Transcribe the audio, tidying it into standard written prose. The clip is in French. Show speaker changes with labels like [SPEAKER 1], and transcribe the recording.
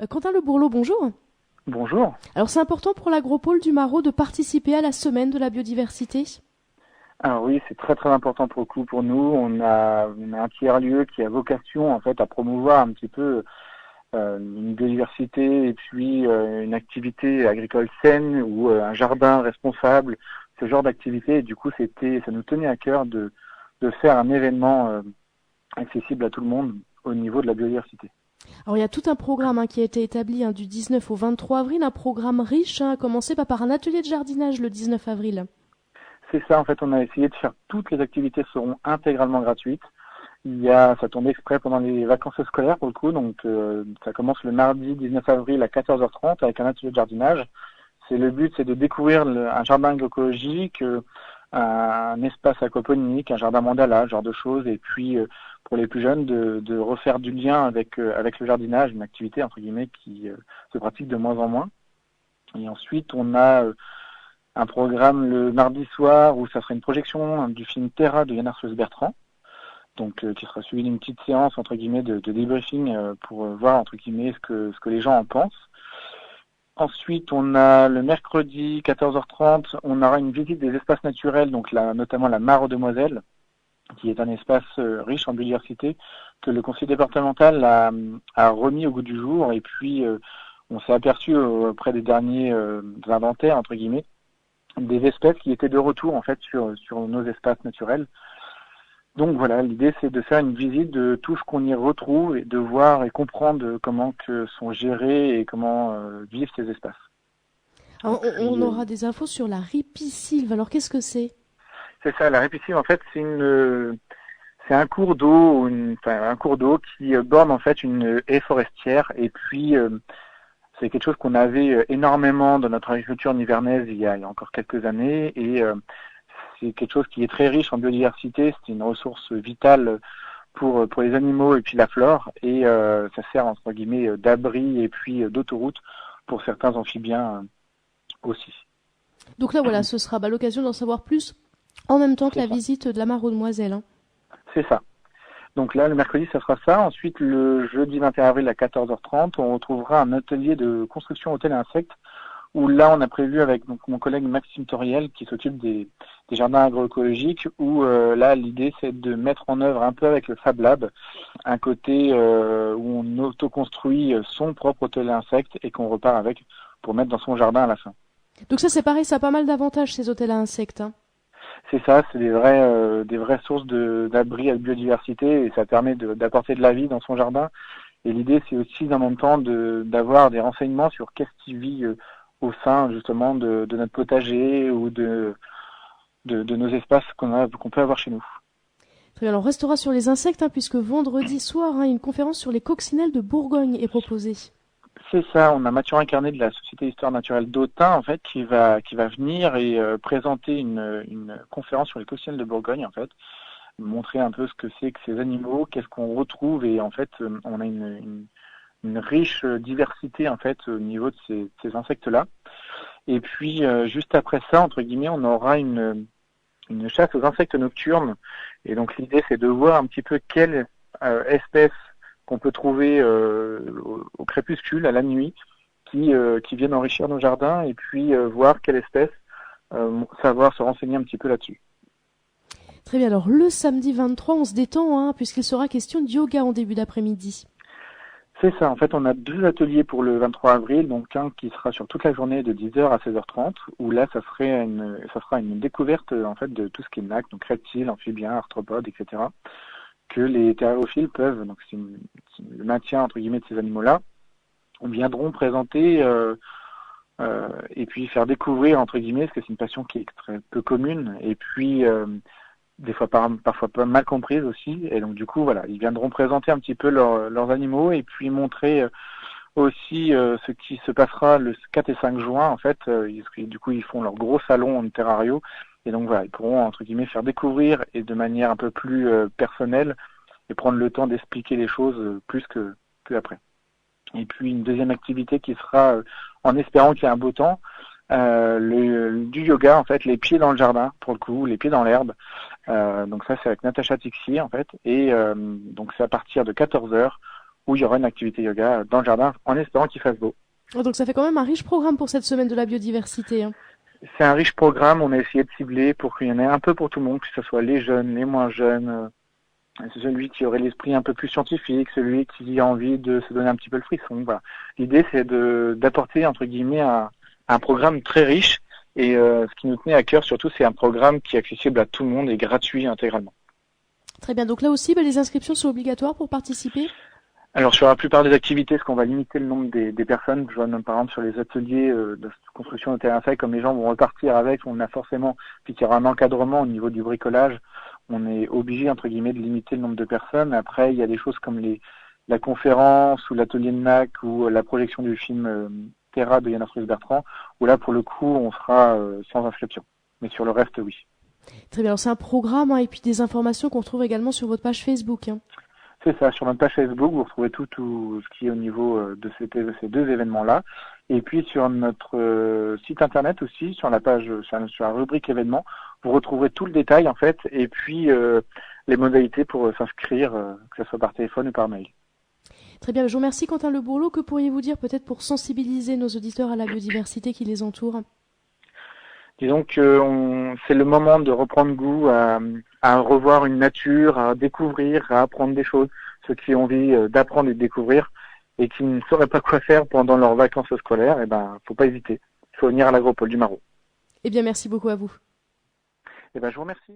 [SPEAKER 1] Quentin Le Bourleau, bonjour.
[SPEAKER 2] Bonjour.
[SPEAKER 1] Alors c'est important pour l'agropole du Marot de participer à la semaine de la biodiversité?
[SPEAKER 2] Alors oui, c'est très très important pour le coup pour nous. On a un tiers-lieu qui a vocation en fait à promouvoir un petit peu une biodiversité et puis une activité agricole saine ou un jardin responsable, ce genre d'activité. Et du coup, ça nous tenait à cœur de faire un événement accessible à tout le monde au niveau de la biodiversité.
[SPEAKER 1] Alors il y a tout un programme qui a été établi du 19 au 23 avril, un programme riche, à commencer par un atelier de jardinage le 19 avril.
[SPEAKER 2] C'est ça, en fait, on a essayé de faire toutes les activités seront intégralement gratuites. Ça tombe exprès pendant les vacances scolaires pour le coup, donc ça commence le mardi 19 avril à 14h30 avec un atelier de jardinage. Le but, c'est de découvrir un jardin agroécologique, un espace aquaponique, un jardin mandala, ce genre de choses, et puis pour les plus jeunes, de refaire du lien avec le jardinage, une activité entre guillemets qui se pratique de moins en moins. Et ensuite, on a un programme le mardi soir où ça sera une projection du film Terra de Yann Arthus Bertrand, donc qui sera suivi d'une petite séance entre guillemets de débriefing pour voir entre guillemets ce que les gens en pensent. Ensuite, on a le mercredi 14h30, on aura une visite des espaces naturels, donc notamment la Mare aux Demoiselles, qui est un espace riche en biodiversité que le conseil départemental a remis au goût du jour. Et puis, on s'est aperçu auprès des derniers inventaires entre guillemets des espèces qui étaient de retour en fait sur nos espaces naturels. Donc voilà, l'idée c'est de faire une visite de tout ce qu'on y retrouve et de voir et comprendre comment que sont gérés et comment vivent ces espaces.
[SPEAKER 1] Alors,
[SPEAKER 2] Puis,
[SPEAKER 1] on aura des infos sur la ripisylve. Alors qu'est-ce que c'est?
[SPEAKER 2] c'est ça, la ripisylve en fait c'est un cours d'eau, un cours d'eau qui borne en fait une haie forestière et puis c'est quelque chose qu'on avait énormément dans notre agriculture nivernaise il y a encore quelques années et c'est quelque chose qui est très riche en biodiversité, c'est une ressource vitale pour les animaux et puis la flore et ça sert entre guillemets d'abri et puis d'autoroute pour certains amphibiens aussi.
[SPEAKER 1] Donc là voilà, ce sera l'occasion d'en savoir plus en même temps que
[SPEAKER 2] C'est
[SPEAKER 1] la
[SPEAKER 2] ça.
[SPEAKER 1] visite de la Mare aux Demoiselles.
[SPEAKER 2] C'est ça. Donc là, le mercredi, ça sera ça. Ensuite, le jeudi 21 avril à 14h30, on retrouvera un atelier de construction hôtel et insectes où là, on a prévu avec donc, mon collègue Maxime Toriel qui s'occupe des jardins agroécologiques où là, l'idée, c'est de mettre en œuvre un peu avec le Fab Lab un côté où on autoconstruit son propre hôtel et insectes et qu'on repart avec pour mettre dans son jardin à la fin.
[SPEAKER 1] Donc ça c'est pareil, ça a pas mal d'avantages ces hôtels à insectes.
[SPEAKER 2] C'est ça, c'est des vraies sources d'abri à biodiversité et ça permet d'apporter de la vie dans son jardin. Et l'idée, c'est aussi en même temps d'avoir des renseignements sur qu'est-ce qui vit au sein justement de notre potager ou de nos espaces qu'on peut avoir chez nous.
[SPEAKER 1] Très bien, alors on restera sur les insectes puisque vendredi soir, une conférence sur les coccinelles de Bourgogne est proposée.
[SPEAKER 2] C'est ça, on a Mathurin Carnet de la Société d'Histoire Naturelle d'Autun en fait qui va venir et présenter une conférence sur les coccinelles de Bourgogne en fait, montrer un peu ce que c'est que ces animaux, qu'est-ce qu'on retrouve et en fait on a une riche diversité en fait au niveau de ces insectes-là. Et puis juste après ça, entre guillemets, on aura une chasse aux insectes nocturnes. Et donc l'idée c'est de voir un petit peu quelles espèces qu'on peut trouver au crépuscule, à la nuit, qui viennent enrichir nos jardins et puis voir quelle espèce, savoir se renseigner un petit peu là-dessus.
[SPEAKER 1] Très bien, alors le samedi 23, on se détend puisqu'il sera question de yoga en début d'après-midi.
[SPEAKER 2] C'est ça, en fait on a deux ateliers pour le 23 avril, donc un qui sera sur toute la journée de 10h à 16h30, où là ça sera une découverte en fait de tout ce qui est NAC, donc reptiles, amphibiens, arthropodes, etc., que les terrariophiles peuvent, donc c'est le maintien entre guillemets de ces animaux-là, viendront présenter et puis faire découvrir entre guillemets, parce que c'est une passion qui est très peu commune, et puis des fois parfois pas mal comprise aussi, et donc du coup voilà, ils viendront présenter un petit peu leurs animaux et puis montrer aussi ce qui se passera le 4 et 5 juin en fait, du coup ils font leur gros salon en terrario, et donc voilà, ils pourront entre guillemets faire découvrir et de manière un peu plus personnelle et prendre le temps d'expliquer les choses plus que après. Et puis une deuxième activité qui sera, en espérant qu'il y ait un beau temps, du yoga en fait, les pieds dans le jardin pour le coup, les pieds dans l'herbe. Donc ça c'est avec Natacha Tixier en fait, et donc c'est à partir de 14h où il y aura une activité yoga dans le jardin en espérant qu'il fasse beau.
[SPEAKER 1] Donc ça fait quand même un riche programme pour cette semaine de la biodiversité, hein.
[SPEAKER 2] C'est un riche programme, on a essayé de cibler pour qu'il y en ait un peu pour tout le monde, que ce soit les jeunes, les moins jeunes, celui qui aurait l'esprit un peu plus scientifique, celui qui a envie de se donner un petit peu le frisson. Voilà. L'idée, c'est d'apporter, entre guillemets, un programme très riche. Et ce qui nous tenait à cœur, surtout, c'est un programme qui est accessible à tout le monde et gratuit intégralement.
[SPEAKER 1] Très bien, donc là aussi, les inscriptions sont obligatoires pour participer?
[SPEAKER 2] Alors sur la plupart des activités, ce qu'on va limiter le nombre des personnes, je vois même par exemple sur les ateliers de construction de terrain sec, comme les gens vont repartir avec, on a forcément, puis qu'il y aura un encadrement au niveau du bricolage, on est obligé entre guillemets de limiter le nombre de personnes. Après, il y a des choses comme la conférence ou l'atelier de NAC ou la projection du film Terra de Yann Arthus Bertrand, où là pour le coup on sera sans inscription. Mais sur le reste, oui.
[SPEAKER 1] Très bien, alors c'est un programme et puis des informations qu'on trouve également sur votre page Facebook, hein.
[SPEAKER 2] C'est ça, sur notre page Facebook, vous retrouvez tout ce qui est au niveau de ces deux événements-là. Et puis sur notre site internet aussi, sur la page, sur la rubrique événements, vous retrouverez tout le détail en fait, et puis les modalités pour s'inscrire, que ce soit par téléphone ou par mail.
[SPEAKER 1] Très bien, je vous remercie Quentin Le Bourlot. Que pourriez-vous dire peut-être pour sensibiliser nos auditeurs à la biodiversité qui les entoure?
[SPEAKER 2] Disons que c'est le moment de reprendre goût à revoir une nature, à découvrir, à apprendre des choses. Ceux qui ont envie d'apprendre et de découvrir et qui ne sauraient pas quoi faire pendant leurs vacances scolaires, faut pas hésiter. Il faut venir à l'Agropole du Marot.
[SPEAKER 1] Eh bien, merci beaucoup à vous.
[SPEAKER 2] Je vous remercie.